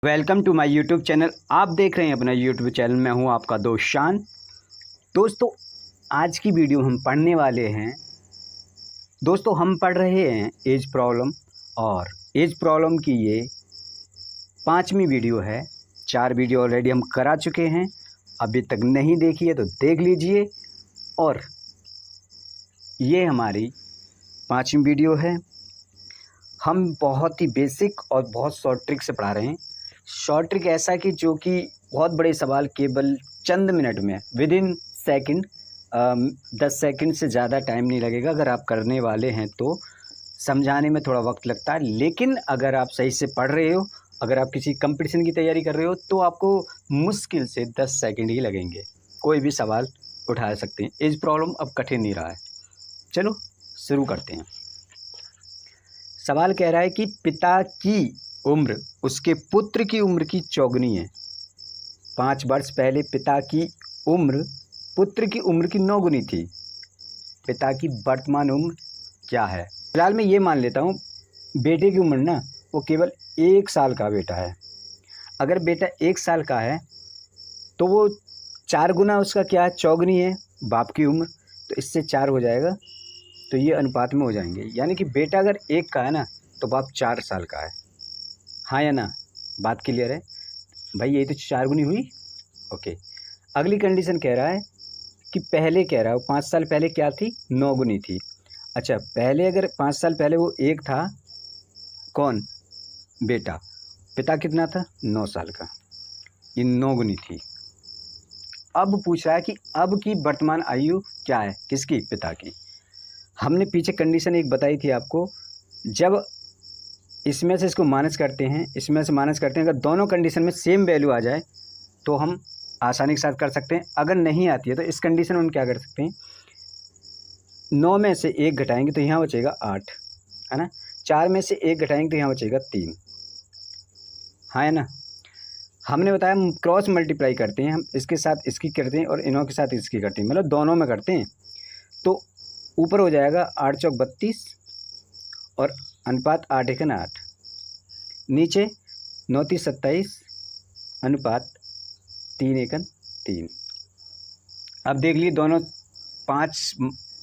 Welcome to my YouTube channel. आप देख रहे हैं अपना यूट्यूब चैनल। मैं हूं आपका दोस्त शान। दोस्तों, आज की वीडियो हम पढ़ने वाले हैं। दोस्तों, हम पढ़ रहे हैं एज प्रॉब्लम, और एज प्रॉब्लम की ये 5वीं वीडियो है। 4 वीडियो ऑलरेडी हम करा चुके हैं। अभी तक नहीं देखी है तो देख लीजिए। और ये हमारी 5वीं वीडियो है। हम बहुत ही बेसिक और बहुत शॉर्ट ट्रिक से पढ़ा रहे हैं। शॉर्ट ट्रिक ऐसा कि जो कि बहुत बड़े सवाल केवल चंद मिनट में, विद इन सेकेंड, 10 सेकंड से ज़्यादा टाइम नहीं लगेगा। अगर आप करने वाले हैं तो समझाने में थोड़ा वक्त लगता है, लेकिन अगर आप सही से पढ़ रहे हो, अगर आप किसी कंपटीशन की तैयारी कर रहे हो तो आपको मुश्किल से 10 सेकंड ही लगेंगे। कोई भी सवाल उठा सकते हैं। एज प्रॉब्लम अब कठिन नहीं रहा है। चलो शुरू करते हैं। सवाल कह रहा है कि पिता की उम्र उसके पुत्र की उम्र की चौगुनी है। 5 वर्ष पहले पिता की उम्र पुत्र की उम्र की 9 गुनी थी। पिता की वर्तमान उम्र क्या है? फिलहाल मैं ये मान लेता हूँ बेटे की उम्र ना वो केवल 1 साल का बेटा है। अगर बेटा 1 साल का है तो वो 4 गुना उसका क्या है, चौगुनी है बाप की उम्र, तो इससे 4 हो जाएगा। तो ये अनुपात में हो जाएंगे, यानी कि बेटा अगर 1 का है ना तो बाप 4 साल का है। हाँ या ना? बात क्लियर है भाई? यही तो 4 गुनी हुई। ओके, अगली कंडीशन कह रहा है कि पहले कह रहा है 5 साल पहले क्या थी, 9 गुनी थी। अच्छा, पहले अगर 5 साल पहले वो 1 था, कौन? बेटा। पिता कितना था? 9 साल का। ये 9 गुनी थी। अब पूछ रहा है कि अब की वर्तमान आयु क्या है, किसकी? पिता की। हमने पीछे कंडीशन एक बताई थी आपको, जब इसमें से इसको माइनस करते हैं, इसमें से माइनस करते हैं, अगर दोनों कंडीशन में सेम वैल्यू आ जाए तो हम आसानी के साथ कर सकते हैं। अगर नहीं आती है तो इस कंडीशन में हम क्या कर सकते हैं, 9 में से 1 घटाएंगे तो यहाँ बचेगा 8, है ना। 4 में से 1 घटाएंगे तो यहाँ बचेगा 3। हाँ है ना? हमने बताया क्रॉस मल्टीप्लाई करते हैं, हम इसके साथ इसकी करते हैं और इनों के साथ इसकी करते हैं, मतलब दोनों में करते हैं। तो ऊपर हो जाएगा 8 चौक 32 और अनुपात 8 एकन 8, नीचे 9 3 27 अनुपात 3 एकन 3। अब देख लिए दोनों 5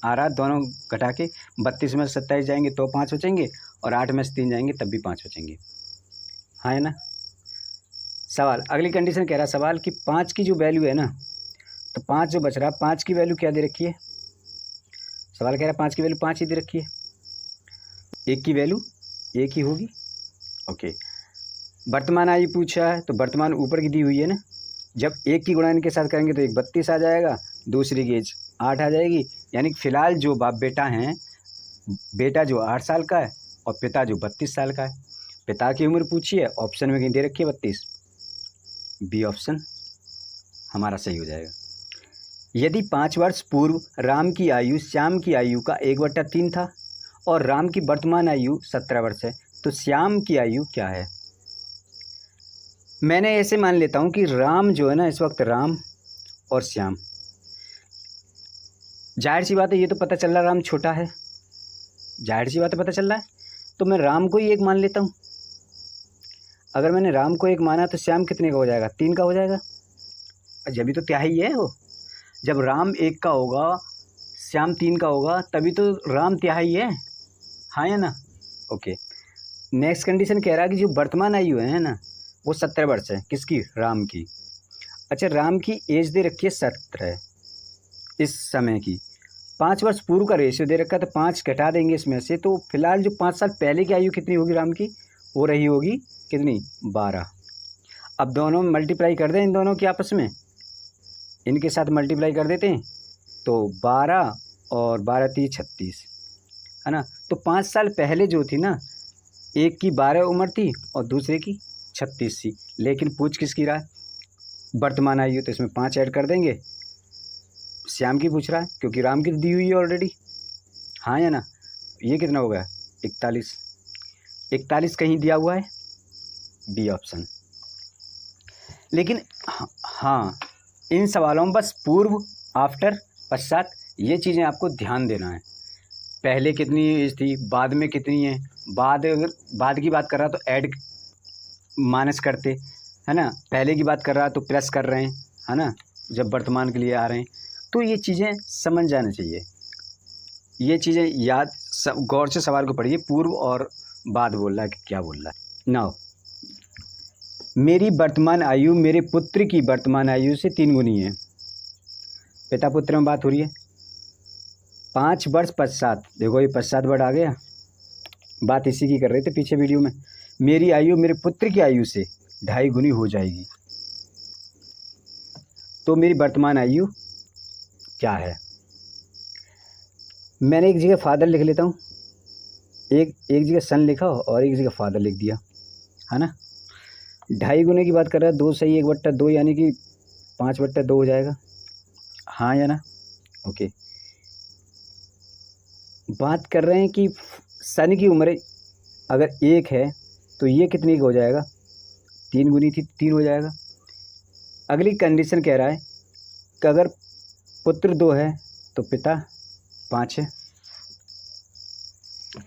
आ रहा, दोनों घटा के 32 में से 27 जाएंगे तो 5 बचेंगे, और 8 में से 3 जाएंगे तब भी 5 बचेंगे। हाँ है ना? सवाल अगली कंडीशन कह रहा है सवाल कि 5 की जो वैल्यू है ना, तो 5 जो बच रहा, 5 की वैल्यू क्या दे रखी है? सवाल कह रहा है 5 की वैल्यू 5 ही दे रखी है। 1 की वैल्यू 1 ही होगी। ओके, वर्तमान आयु पूछा है तो वर्तमान ऊपर की दी हुई है ना। जब 1 की गुणा इनके साथ करेंगे तो 1 32 आ जाएगा, दूसरी की एज 8 आ जाएगी। यानी कि फिलहाल जो बाप बेटा हैं, बेटा जो 8 साल का है और पिता जो 32 साल का है। पिता की उम्र पूछी है, ऑप्शन में कहीं दे रखी है 32, बी ऑप्शन हमारा सही हो जाएगा। यदि 5 वर्ष पूर्व राम की आयु श्याम की आयु का 1/3 था और राम की वर्तमान आयु 17 वर्ष है, तो श्याम की आयु क्या है? मैंने ऐसे मान लेता हूँ कि राम जो है ना, इस वक्त राम और श्याम, जाहिर सी बात है ये तो पता चल रहा राम छोटा है, जाहिर सी बात है पता चल रहा है, तो मैं राम को ही 1 मान लेता हूँ। अगर मैंने राम को 1 माना तो श्याम कितने का हो जाएगा? 3 का हो जाएगा। जब भी तो तिहाई है वो, जब राम 1 का होगा श्याम 3 का होगा तभी तो राम तिहाई है। हाँ या ना? ओके, नेक्स्ट कंडीशन कह रहा है कि जो वर्तमान आयु है ना वो 17 वर्ष है। किसकी? राम की। अच्छा, राम की एज दे रखी है 17 इस समय की। 5 वर्ष पूर्व का रेशियो दे रखा है तो 5 घटा देंगे इसमें से, तो फिलहाल जो 5 साल पहले की आयु कितनी होगी राम की? वो रही होगी कितनी? 12। अब दोनों मल्टीप्लाई कर दें, इन दोनों की आपस में, इनके साथ मल्टीप्लाई कर देते हैं तो 12 और 12 3 36, है ना। तो 5 साल पहले जो थी ना, एक की 12 उम्र थी और दूसरे की 36 थी, लेकिन पूछ किसकी रहा है? वर्तमान आयु, तो इसमें 5 ऐड कर देंगे। श्याम की पूछ रहा है क्योंकि राम की दी हुई है ऑलरेडी। हाँ या ना? ये कितना हो गया? 41। 41 कहीं दिया हुआ है, बी ऑप्शन। लेकिन हाँ, इन सवालों में बस पूर्व, आफ्टर, पश्चात, ये चीज़ें आपको ध्यान देना है। पहले कितनी एज थी, बाद में कितनी है, बाद, अगर बाद की बात कर रहा तो ऐड माइनस करते, है ना, पहले की बात कर रहा तो प्लस कर रहे हैं, है ना, जब वर्तमान के लिए आ रहे हैं। तो ये चीज़ें समझ जाना चाहिए, ये चीज़ें याद गौर से सवाल को पढ़िए, पूर्व और बाद बोल रहा है कि क्या बोल रहा है। नाउ मेरी वर्तमान आयु मेरे पुत्र की वर्तमान आयु से 3 गुनी है। पिता पुत्र में बात हो रही है। 5 वर्ष पश्चात, देखो ये पश्चात वर्ड आ गया, बात इसी की कर रहे थे पीछे वीडियो में। मेरी आयु मेरे पुत्र की आयु से 2.5 गुनी हो जाएगी। तो मेरी वर्तमान आयु क्या है? मैंने एक जगह फादर लिख लेता हूँ, एक जगह सन लिखा और एक जगह फादर लिख दिया, है ना। 2.5 गुने की बात कर रहा है, 2 सही 1/2 यानी कि 5/2 हो जाएगा, हाँ या ना? ओके। बात कर रहे हैं कि सन की उम्र अगर 1 है तो ये कितनी का हो जाएगा? 3 गुनी थी, 3 हो जाएगा। अगली कंडीशन कह रहा है कि अगर पुत्र 2 है तो पिता 5 है,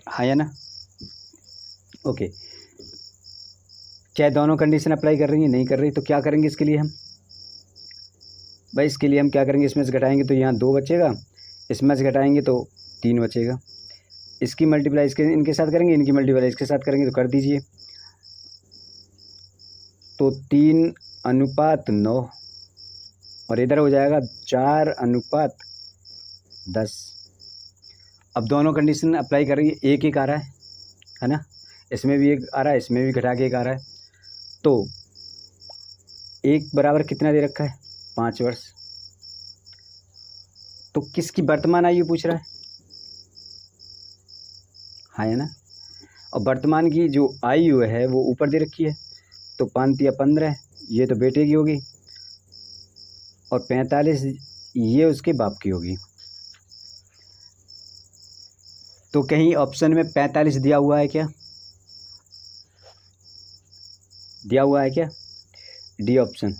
हाँ या ना? ओके। चाहे दोनों कंडीशन अप्लाई कर रही है, नहीं कर रही, तो क्या करेंगे इसके लिए हम? भाई इसके लिए हम क्या करेंगे, इसमें से घटाएंगे तो यहाँ 2 बचेगा, इसमें से घटाएंगे तो 3 बचेगा। इसकी मल्टीप्लाई इसके इनके साथ करेंगे, इनकी मल्टीप्लाई इसके साथ करेंगे, तो कर दीजिए। तो 3:9 और इधर हो जाएगा 4:10। अब दोनों कंडीशन अप्लाई करेंगे, एक आ रहा है ना, इसमें भी 1 आ रहा है, इसमें भी घटा के 1 आ रहा है, तो 1 बराबर कितना दे रखा है? 5 वर्ष। तो किसकी वर्तमान आयु पूछ रहा है, हाँ है ना। और वर्तमान की जो आयु है वो ऊपर दे रखी है, तो 5 या 15, ये तो बेटे की होगी, और 45 ये उसके बाप की होगी। तो कहीं ऑप्शन में 45 दिया हुआ है क्या? दिया हुआ है क्या? D option.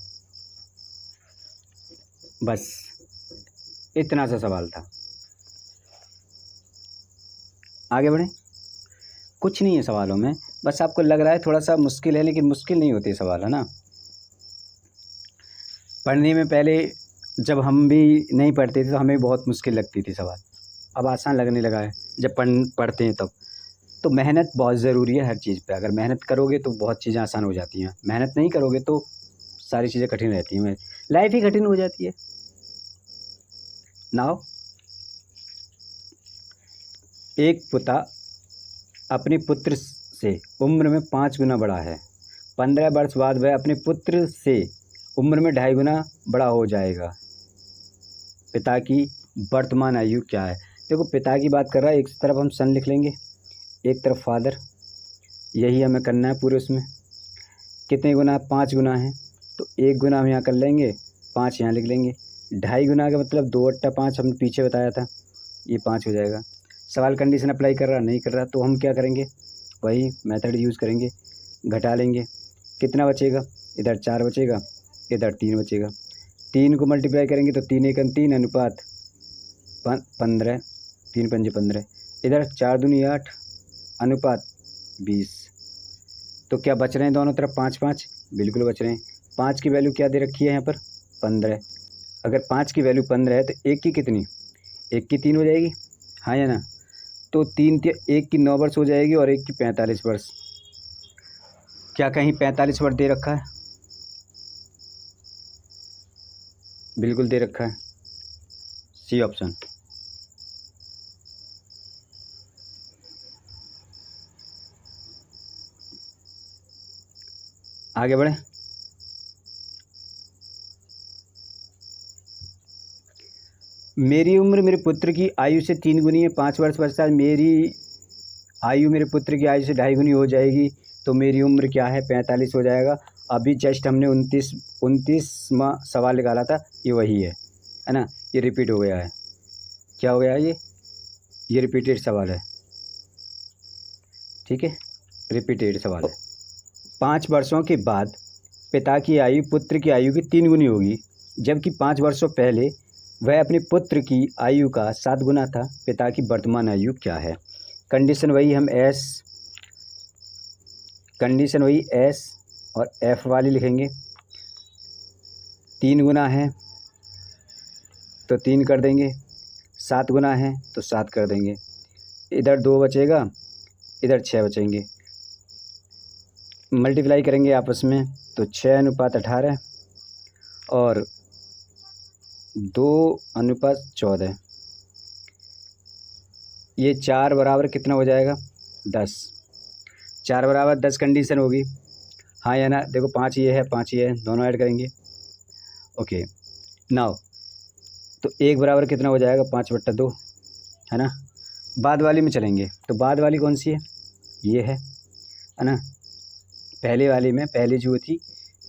बस इतना सा सवाल था, आगे बढ़ें। कुछ नहीं है सवालों में, बस आपको लग रहा है थोड़ा सा मुश्किल है, लेकिन मुश्किल नहीं होते सवाल, है ना। पढ़ने में पहले जब हम भी नहीं पढ़ते थे तो हमें बहुत मुश्किल लगती थी सवाल, अब आसान लगने लगा है जब पढ़ते हैं तब। तो मेहनत बहुत ज़रूरी है हर चीज़ पे, अगर मेहनत करोगे तो बहुत चीज़ें आसान हो जाती हैं, मेहनत नहीं करोगे तो सारी चीज़ें कठिन रहती हैं, लाइफ ही कठिन हो जाती है। नाउ एक पिता अपने पुत्र से उम्र में 5 गुना बड़ा है, 15 वर्ष बाद वह अपने पुत्र से उम्र में 2.5 गुना बड़ा हो जाएगा। पिता की वर्तमान आयु क्या है? देखो पिता की बात कर रहा है, एक तरफ हम सन लिख लेंगे, एक तरफ फादर, यही हमें करना है पूरे उसमें। कितने गुना? 5 गुना है, तो 1 गुना हम यहाँ कर लेंगे, 5 यहाँ लिख लेंगे। 2.5 गुना का मतलब 2/5 हमने पीछे बताया था, ये 5 हो जाएगा। सवाल कंडीशन अप्लाई कर रहा नहीं कर रहा, तो हम क्या करेंगे, वही मेथड यूज़ करेंगे, घटा लेंगे। कितना बचेगा? इधर 4 बचेगा, इधर 3 बचेगा। 3 को मल्टीप्लाई करेंगे तो 3 × 3 अनुपात 15, 3 × 5 15, इधर 4 दूनी 8 अनुपात 20। तो क्या बच रहे हैं दोनों तरफ? 5 5 बिल्कुल बच रहे हैं। 5 की वैल्यू क्या दे रखी है यहाँ पर? 15। अगर 5 की वैल्यू 15 है तो 1 की कितनी? 1 की 3 हो जाएगी, हाँ या ना। तो 1 की 9 वर्ष हो जाएगी और 1 की 45 वर्ष। क्या कहीं 45 वर्ष दे रखा है? बिल्कुल दे रखा है, सी ऑप्शन। आगे बढ़े। मेरी उम्र मेरे पुत्र की आयु से 3 गुनी है, 5 वर्ष पश्चात मेरी आयु मेरे पुत्र की आयु से 2.5 गुनी हो जाएगी, तो मेरी उम्र क्या है? 45 हो जाएगा। अभी जस्ट हमने 29वां सवाल निकाला था, ये वही है ना, ये रिपीट हो गया है। क्या हो गया है? ये रिपीटेड सवाल है, ठीक है, रिपीटेड सवाल है। 5 वर्षों के बाद पिता की आयु पुत्र की आयु की 3 गुनी होगी, जबकि 5 वर्षों पहले वह अपने पुत्र की आयु का 7 गुना था। पिता की वर्तमान आयु क्या है? कंडीशन वही हम कंडीशन वही एस और एफ वाली लिखेंगे। 3 गुना है तो 3 कर देंगे, 7 गुना है तो 7 कर देंगे। इधर 2 बचेगा, इधर 6 बचेंगे। मल्टीप्लाई करेंगे आपस में तो 6:18 और 2:14। ये 4 बराबर कितना हो जाएगा? 10। 4 बराबर 10 कंडीशन होगी, हाँ या ना? देखो 5 ये है, 5 ये है, दोनों ऐड करेंगे। ओके नाउ तो 1 बराबर कितना हो जाएगा? 5/2, है ना? बाद वाली में चलेंगे तो बाद वाली कौन सी है? ये है ना? पहले वाली में पहली जो थी,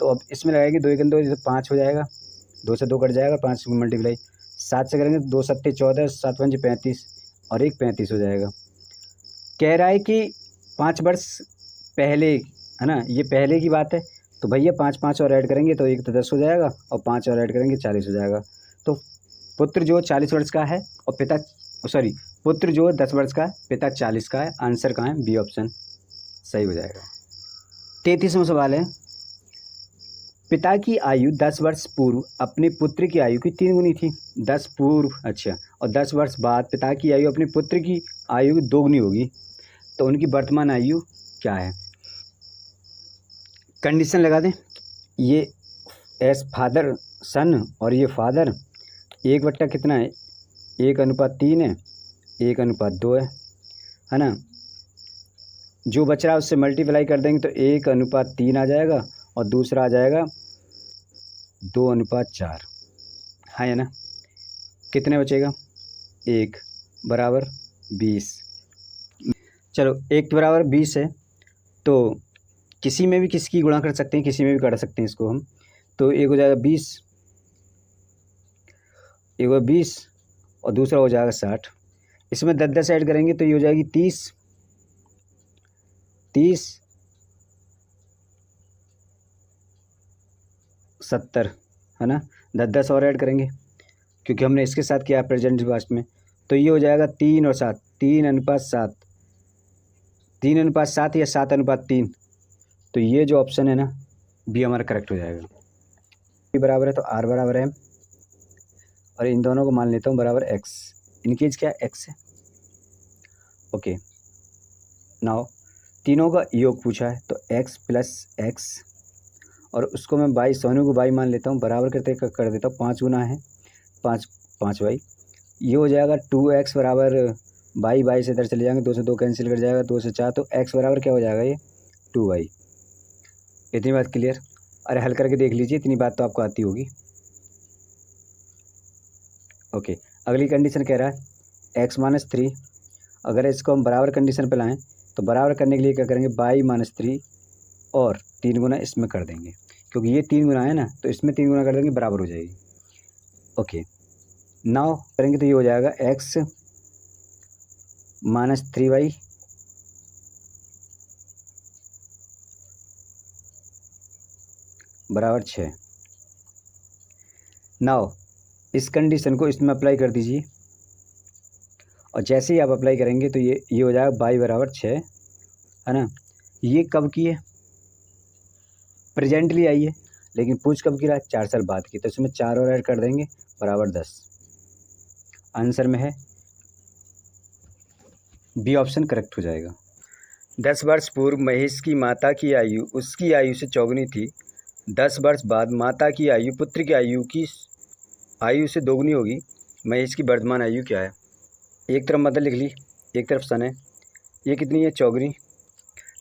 तो अब इसमें लगाएंगे 2 1 2, जैसे 5 हो जाएगा, 2 से 2 कट जाएगा, 5 मल्टीप्लाई 7 से करेंगे, 2 7 14, 7 5 35 और 1 35 हो जाएगा। कह रहा है कि 5 वर्ष पहले, है ना? ये पहले की बात है, तो भैया 5 5 और ऐड करेंगे तो 1 तो 10 हो जाएगा और 5 और ऐड करेंगे 40 हो जाएगा। तो पुत्र जो 40 वर्ष का है और पुत्र जो 10 वर्ष का है, पिता 40 का है। आंसर कहाँ है? बी ऑप्शन सही हो जाएगा। 33वां सवाल है, पिता की आयु 10 वर्ष पूर्व अपने पुत्र की आयु की 3 गुनी थी। 10 पूर्व, अच्छा, और 10 वर्ष बाद पिता की आयु अपने पुत्र की आयु की 2 गुनी होगी, तो उनकी वर्तमान आयु क्या है? कंडीशन लगा दें, ये एस फादर सन और ये फादर 1 कितना है? 1:3 है, 1:2 है ना? जो बच रहा है उससे मल्टीप्लाई कर देंगे तो 1:3 आ जाएगा और दूसरा आ जाएगा 2:4, है ना? कितने बचेगा? 1 बराबर 20। चलो 1 बराबर 20 है, तो किसी में भी किसकी गुणा कर सकते हैं, किसी में भी कर सकते हैं इसको हम। तो एक हो जाएगा 20, एक हो 20 और दूसरा हो जाएगा 60। इसमें 10 10 ऐड करेंगे तो ये हो जाएगी 30 70, है ना? 10 10 और ऐड करेंगे क्योंकि हमने इसके साथ किया प्रेजेंट पास्ट में, तो ये हो जाएगा 3 और 7, 3:7, 3:7 या 7:3। तो ये जो ऑप्शन है ना, बी हमारा करेक्ट हो जाएगा। बी बराबर है तो आर बराबर है, और इन दोनों को मान लेता हूँ बराबर एक्स। इनकी एज क्या है? एक्स है। ओके नाउ तीनों का योग पूछा है, तो x + x, और उसको मैं बाई, सोनू को बाई मान लेता हूँ, बराबर करते कर देता हूँ। 5 गुना है 5 5 बाई, ये हो जाएगा 2x बराबर बाई से इधर चले जाएंगे, 2 से 2 कैंसिल कर जाएगा, 2 से 4, तो x बराबर क्या हो जाएगा? ये 2y। इतनी बात क्लियर? अरे हल करके देख लीजिए, इतनी बात तो आपको आती होगी। ओके अगली कंडीशन कह रहा है x - 3। अगर इसको हम बराबर कंडीशन पे लाएँ तो बराबर करने के लिए क्या करेंगे? बाई -3 और 3 गुना इसमें कर देंगे, क्योंकि ये 3 गुना है ना, तो इसमें 3 गुना कर देंगे, बराबर हो जाएगी। ओके नाउ करेंगे तो ये हो जाएगा x - 3y बराबर 6। नाउ इस कंडीशन को इसमें अप्लाई कर दीजिए, और जैसे ही आप अप्लाई करेंगे तो ये हो जाएगा बाई बराबर 6, है ना? ये कब की है? प्रेजेंटली आई है, लेकिन पूछ कब की रहा है? 4 साल बाद की, तो इसमें 4 और ऐड कर देंगे, बराबर 10। आंसर में है बी ऑप्शन करेक्ट हो जाएगा। 10 वर्ष पूर्व महेश की माता की आयु उसकी आयु से चौगुनी थी। 10 वर्ष बाद माता की आयु पुत्र की आयु से दोगुनी होगी। महेश की वर्तमान आयु क्या है? एक तरफ मदर लिख ली, एक तरफ सन है। ये कितनी है? चौगुनी।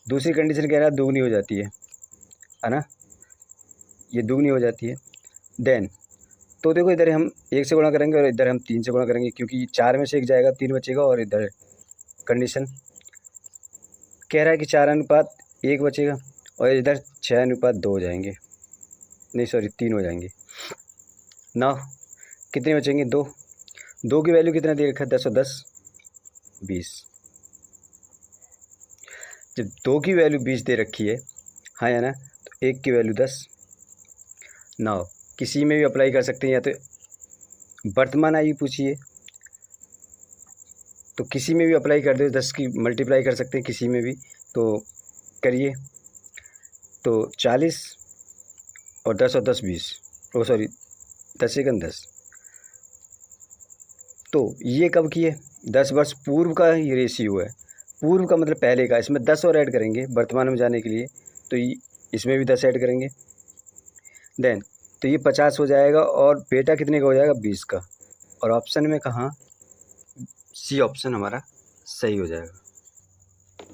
दूसरी कंडीशन कह रहा है दोगुनी हो जाती है ना? ये दोगुनी हो जाती है। देन तो देखो, इधर हम 1 से गुणा करेंगे और इधर हम 3 से गुणा करेंगे, क्योंकि 4 में से 1 जाएगा, 3 बचेगा, और इधर कंडीशन कह रहा है कि 4:1 बचेगा, और इधर 6:2 हो जाएंगे, नहीं सॉरी 3 हो जाएंगे ना। कितने बचेंगे? 2। 2 की वैल्यू कितना दे रखा है? 10 और 10 20। जब 2 की वैल्यू 20 दे रखी है, हाँ या ना, तो 1 की वैल्यू 10। नाउ किसी में भी अप्लाई कर सकते हैं, या तो वर्तमान आयु पूछिए तो किसी में भी अप्लाई कर दो, 10 की मल्टीप्लाई कर सकते हैं किसी में भी, तो करिए। तो 40 और 10 और 10 20, ओ सॉरी 10 एकम 10। तो ये कब की है? 10 वर्ष पूर्व का ये रेशियो है। पूर्व का मतलब पहले का। इसमें 10 और ऐड करेंगे वर्तमान में जाने के लिए, तो इसमें भी 10 ऐड करेंगे। देन तो ये 50 हो जाएगा और बेटा कितने का हो जाएगा? 20 का। और ऑप्शन में कहाँ? सी ऑप्शन हमारा सही हो जाएगा।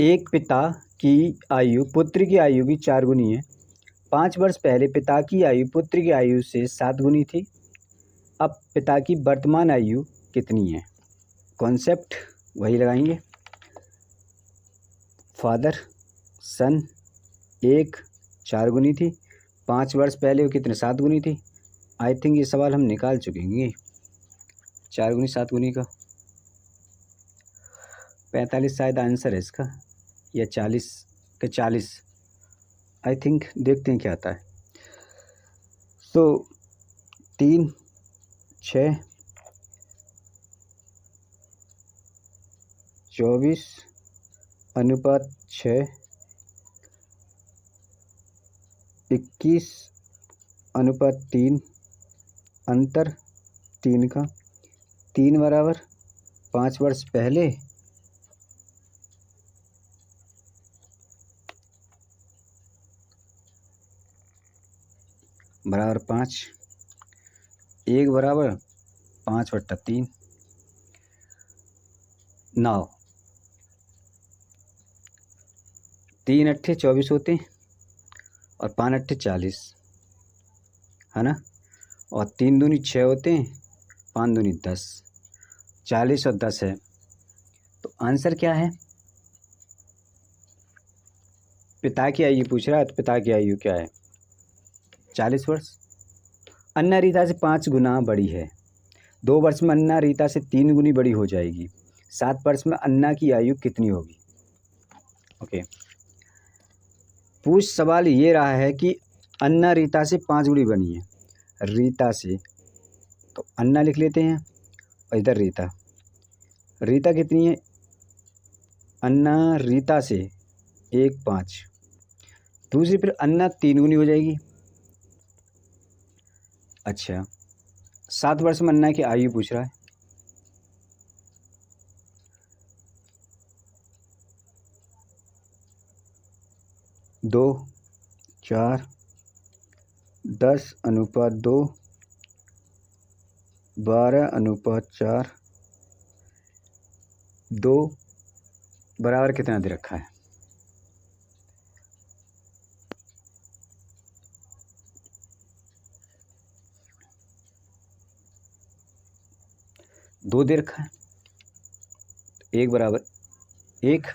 एक पिता की आयु पुत्र की आयु की 4 गुनी है। 5 वर्ष पहले पिता की आयु पुत्र की आयु से 7 गुनी थी। अब पिता की वर्तमान आयु कितनी है? कॉन्सेप्ट वही लगाएंगे। फादर सन 1 4 गुनी थी, 5 वर्ष पहले वो कितने? 7 गुनी थी। आई थिंक ये सवाल हम निकाल चुके हैं। 4 गुनी 7 गुनी का 45 शायद आंसर है इसका, या 40 के 40। आई थिंक देखते हैं क्या आता है। तो 3 6 24 अनुपात 6 21 अनुपात 3 अंतर 3 का 3 बराबर 5 वर्ष पहले बराबर 5, 1 बराबर 5/3। 9 3 अट्ठे 24 होते हैं और 5 अट्ठे 40 है ना, और 3 दूनी 6 होते हैं, 5 दूनी 10, 40 और 10 है। तो आंसर क्या है? पिता की आयु पूछ रहा है, तो पिता की आयु क्या है? 40 वर्ष। अन्ना रीता से 5 गुना बड़ी है। 2 वर्ष में अन्ना रीता से 3 गुनी बड़ी हो जाएगी। 7 वर्ष में अन्ना की आयु कितनी होगी? ओके, पूछ सवाल ये रहा है कि अन्ना रीता से 5 गुनी बनी है। रीता से, तो अन्ना लिख लेते हैं और इधर रीता। रीता कितनी है? अन्ना रीता से 1 5। दूसरी फिर अन्ना 3 गुनी हो जाएगी। अच्छा, 7 वर्ष में अन्ना की आयु पूछ रहा है। दो 4 10 अनुपात 2 12 अनुपात 4 2 बराबर कितना दे रखा है? दो दे रखा है, 1 बराबर 1।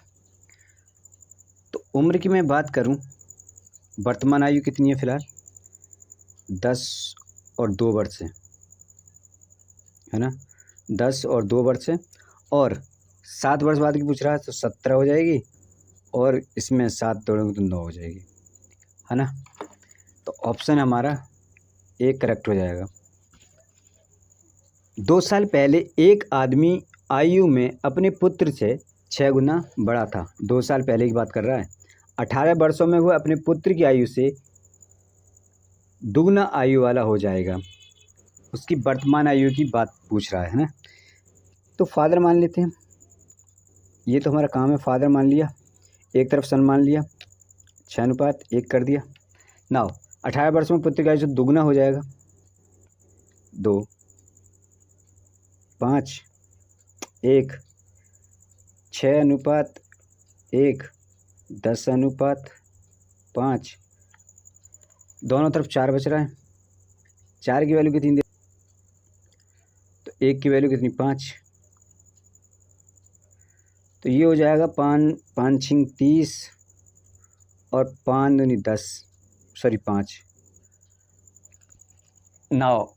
तो उम्र की मैं बात करूं, वर्तमान आयु कितनी है फिलहाल? 10 और 2 वर्ष है ना, 10 और 2 वर्ष है। और 7 वर्ष बाद की पूछ रहा है, तो 17 हो जाएगी, और इसमें 7 जोड़ेंगे तो 9 हो जाएगी, है ना। तो ऑप्शन हमारा 1 करेक्ट हो जाएगा। 2 साल पहले एक आदमी आयु में अपने पुत्र से 6 गुना बड़ा था। 2 साल पहले की बात कर रहा है। 18 वर्षों में वह अपने पुत्र की आयु से दुगना आयु वाला हो जाएगा। उसकी वर्तमान आयु की बात पूछ रहा है ना। तो फादर मान लेते हैं, ये तो हमारा काम है। फादर मान लिया, एक तरफ सन मान लिया, 6 अनुपात 1 कर दिया। नाउ 18 वर्ष में पुत्र की आयु से दुगना हो जाएगा। 2 5 1 6 अनुपात 1 10 अनुपात 5, दोनों तरफ 4 बच रहा है। 4 की वैल्यू कितनी दे, तो 1 की वैल्यू कितनी? 5। तो ये हो जाएगा 5 5 6 30 और 5 दूनी 10, सॉरी 5। 9।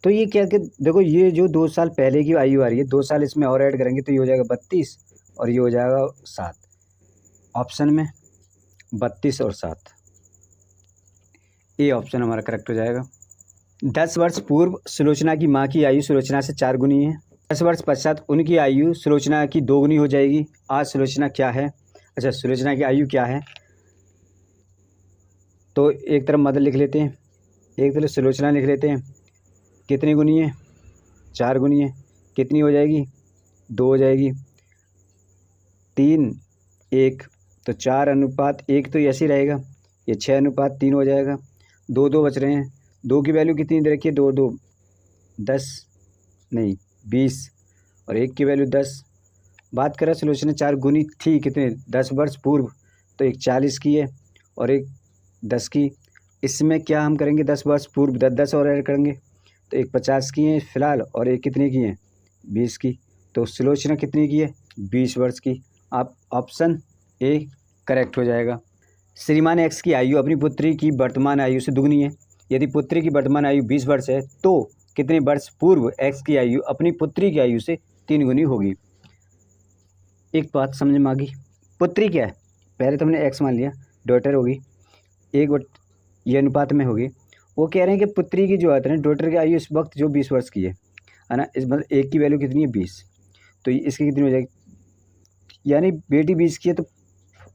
तो ये क्या कि देखो, ये जो 2 साल पहले की आयु आ रही है, 2 साल इसमें और ऐड करेंगे तो ये हो जाएगा 32 और ये हो जाएगा 7। ऑप्शन में 32 और 7, ये ऑप्शन हमारा करेक्ट हो जाएगा। 10 वर्ष पूर्व सुलोचना की माँ की आयु सुलोचना से 4 गुनी है। 10 वर्ष पश्चात उनकी आयु सुलोचना की 2 गुनी हो जाएगी। आज सुलोचना क्या है? अच्छा, सुलोचना की आयु क्या है, तो एक तरफ मदर लिख लेते हैं, एक तरफ सुलोचना लिख लेते हैं। कितनी गुनी है, 4 गुनी है। कितनी हो जाएगी, 2 हो जाएगी। 3 1, तो 4:1 तो ऐसे ही रहेगा, ये 6:3 हो जाएगा। 2 2 बच रहे हैं। 2 की वैल्यू कितनी दे रखी है, 2 2 10 नहीं 20, और 1 की वैल्यू 10। बात करें सुलोचना 4 गुनी थी कितने, 10 वर्ष पूर्व, तो एक 40 की है और एक 10 की। इसमें क्या हम करेंगे, 10 वर्ष पूर्व 10 और ऐड करेंगे, तो एक 50 की है फ़िलहाल और एक कितने की है, 20 की। तो सुलोचना कितनी की है, 20 वर्ष की। आप ऑप्शन ए करेक्ट हो जाएगा। श्रीमान एक्स की आयु अपनी पुत्री की वर्तमान आयु से दुगनी है। यदि पुत्री की वर्तमान आयु 20 वर्ष है तो कितने वर्ष पूर्व एक्स की आयु अपनी पुत्री की आयु से 3 गुनी होगी। एक बात समझ में आ गई, पुत्री क्या है, पहले तो हमने एक्स मान लिया, डॉटर होगी, ये अनुपात में होगी। वो कह रहे हैं कि पुत्री की जो है ना, डॉटर की आयु इस वक्त जो 20 वर्ष की है ना, इस मतलब एक की वैल्यू कितनी है, 20, तो इसकी कितनी हो जाएगी, यानी बेटी 20 की है तो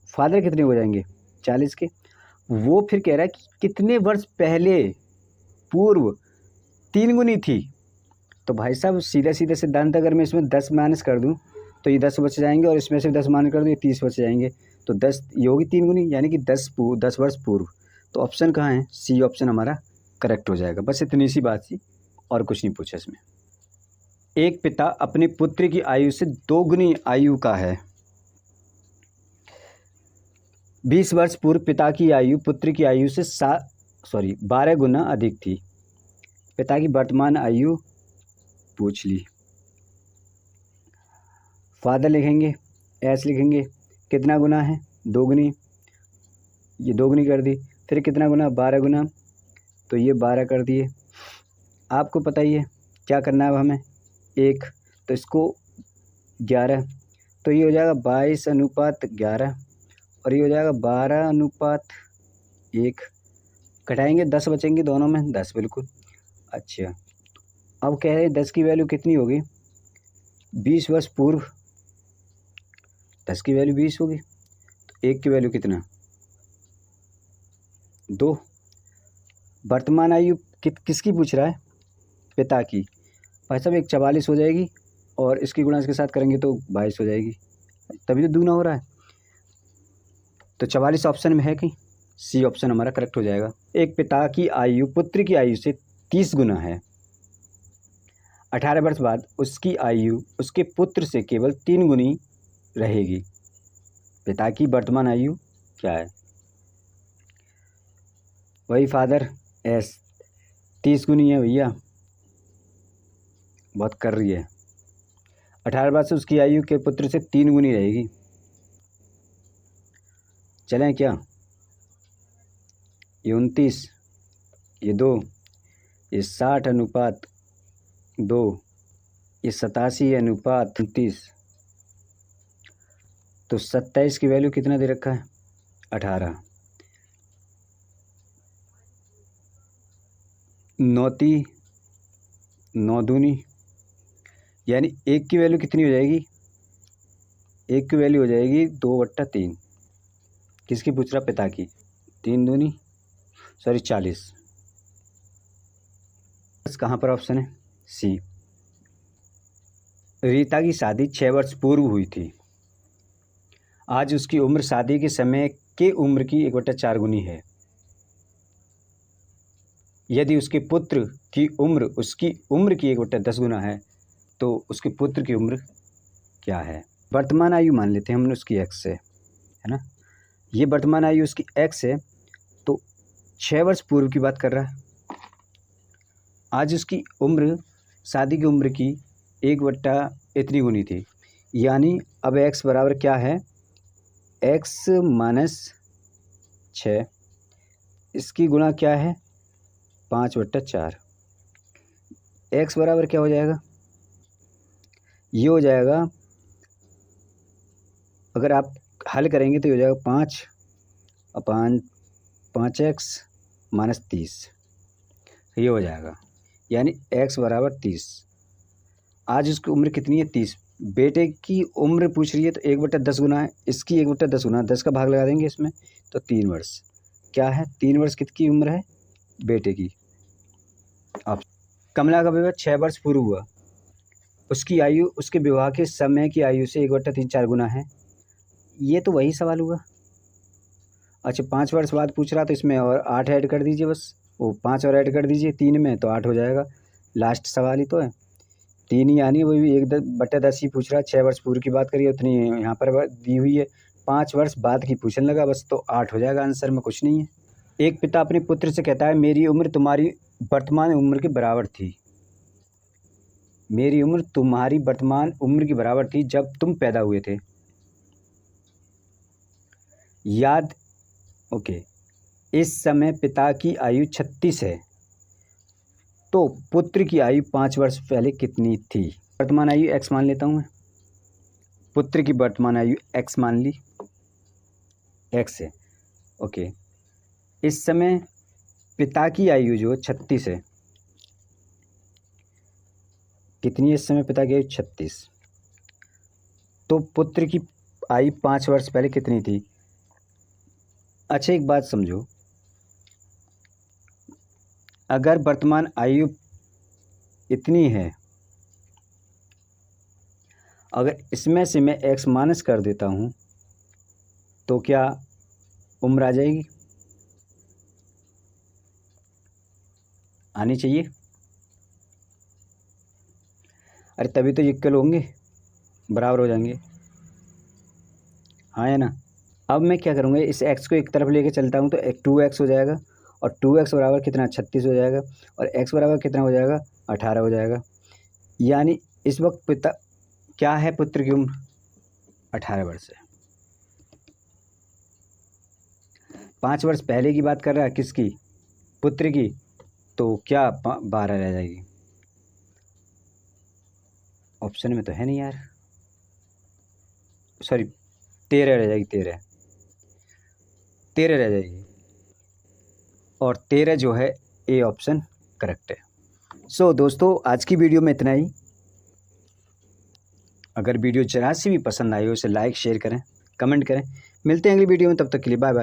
फादर कितने हो जाएंगे, 40 के। वो फिर कह रहा है कि कितने वर्ष पहले पूर्व 3 गुनी थी। तो भाई साहब सीधा सीधा सिद्धांत, अगर मैं इसमें 10 माइनस कर दूं तो ये 10 बच जाएंगे, और इसमें से 10 माइनस कर दूं ये 30 बच जाएंगे। तो 10 ये होगी 3 गुनी, यानी कि 10 वर्ष पूर्व। तो ऑप्शन कहाँ है, सी ऑप्शन हमारा करेक्ट हो जाएगा। बस इतनी सी बात थी और कुछ नहीं पूछा इसमें। एक पिता अपनी पुत्री की आयु से 2 गुनी आयु का है। 20 वर्ष पूर्व पिता की आयु पुत्री की आयु से 12 गुना अधिक थी। पिता की वर्तमान आयु पूछ ली। फादर लिखेंगे, एस लिखेंगे, कितना गुना है, 2 गुनी, ये 2 गुनी कर दी। फिर कितना गुना, 12 गुना, तो ये 12 कर दिए। आपको पता ही है क्या करना है अब हमें, 1 तो इसको 11, तो ये हो जाएगा 22:11, और ये हो जाएगा 12:1। घटाएंगे 10 बचेंगे दोनों में, 10 बिल्कुल। अच्छा, अब कह रहे हैं 10 की वैल्यू कितनी होगी, 20 वर्ष पूर्व 10 की वैल्यू 20 होगी, तो 1 की वैल्यू कितना, 2। वर्तमान आयु किसकी पूछ रहा है, पिता की। भाई साहब एक 44 हो जाएगी, और इसकी गुणा इसके साथ करेंगे तो 22 हो जाएगी, तभी तो दूना हो रहा है। तो 44 ऑप्शन में है कहीं, सी ऑप्शन हमारा करेक्ट हो जाएगा। एक पिता की आयु पुत्री की आयु से 30 गुना है। 18 वर्ष बाद उसकी आयु उसके पुत्र से केवल 3 गुनी रहेगी। पिता की वर्तमान आयु क्या है, वही फादर एस, 30 गुनी है भैया, बहुत कर रही है। 18 वर्ष से उसकी आयु के पुत्र से 3 गुनी रहेगी। चलें क्या, ये 29, ये 2, ये 60:2, ये 87:29, तो 27 की वैल्यू कितना दे रखा है, 18। 9 दूनी, यानी 1 की वैल्यू कितनी हो जाएगी, 1 की वैल्यू हो जाएगी 2/3। किसकी पूछ रहा, पिता की। 3 दूनी 40। कहाँ पर ऑप्शन है, सी। रीता की शादी 6 वर्ष पूर्व हुई थी। आज उसकी उम्र शादी के समय के उम्र की 1/4 गुनी है। यदि उसके पुत्र की उम्र उसकी उम्र की 1/10 गुना है तो उसके पुत्र की उम्र क्या है। वर्तमान आयु मान लेते हैं हमने उसकी एक्स है ना, ये वर्तमान आयु उसकी एक्स है, तो 6 वर्ष पूर्व की बात कर रहा है। आज उसकी उम्र शादी की उम्र की 1/ इतनी गुनी थी, यानी अब एक्स बराबर क्या है, एक्स माइनस 6, इसकी गुणा क्या है 5/4। एक्स बराबर क्या हो जाएगा, ये हो जाएगा, अगर आप हल करेंगे तो ये हो जाएगा 5/5x माइनस 30, ये हो जाएगा, यानी x बराबर 30। आज उसकी उम्र कितनी है, 30। बेटे की उम्र पूछ रही है तो 1/10 गुना है, इसकी 1/10 गुना, 10 का भाग लगा देंगे इसमें तो 3 वर्ष। क्या है 3 वर्ष किसकी उम्र है? बेटे की। अब कमला का विवाह 6 वर्ष पूर्व हुआ, उसकी आयु उसके विवाह के समय की आयु से 1/3 4 गुना है। ये तो वही सवाल हुआ। अच्छा 5 वर्ष बाद पूछ रहा तो इसमें और 8 ऐड कर दीजिए, बस वो 5 और ऐड कर दीजिए 3 में तो 8 हो जाएगा। लास्ट सवाल ही तो है 3 ही, यानी वो भी 1/10 ही पूछ रहा है। 6 वर्ष पूर्व की बात करिए उतनी यहाँ पर दी हुई है, 5 वर्ष बाद की पूछने लगा बस, तो 8 हो जाएगा, आंसर में कुछ नहीं है। एक पिता अपने पुत्र से कहता है मेरी उम्र तुम्हारी वर्तमान उम्र के बराबर थी। मेरी उम्र तुम्हारी वर्तमान उम्र की बराबर थी जब तुम पैदा हुए थे। याद ओके, इस समय पिता की आयु 36 है, तो पुत्र की आयु 5 वर्ष पहले कितनी थी? वर्तमान आयु x मान लेता हूँ मैं, पुत्र की वर्तमान आयु x मान ली, x है। ओके, इस समय पिता की आयु जो 36 है, कितनी है इस समय पिता की आयु? 36। तो पुत्र की आयु 5 वर्ष पहले कितनी थी? अच्छा एक बात समझो, अगर वर्तमान आयु इतनी है, अगर इसमें से मैं x माइनस कर देता हूँ तो क्या उम्र आ जाएगी? आनी चाहिए। अरे तभी तो इक्वल होंगे, बराबर हो जाएंगे, हाँ या ना। अब मैं क्या करूँगा, इस x को एक तरफ लेके चलता हूँ तो 2x हो जाएगा, और 2x बराबर कितना? 36 हो जाएगा, और x बराबर कितना हो जाएगा? 18 हो जाएगा। यानी इस वक्त पिता क्या है, पुत्र की उम्र 18 वर्ष है। 5 वर्ष पहले की बात कर रहा है, किसकी? पुत्र की, तो क्या 12 रह जाएगी? ऑप्शन में तो है नहीं यार, सॉरी 13 रह जाएगी, 13 रह जाएगी, और 13 जो है ए ऑप्शन करेक्ट है। सो दोस्तों आज की वीडियो में इतना ही। अगर वीडियो जरा सी भी पसंद आई हो इसे लाइक शेयर करें, कमेंट करें। मिलते हैं अगली वीडियो में, तब तक के लिए बाय बाय।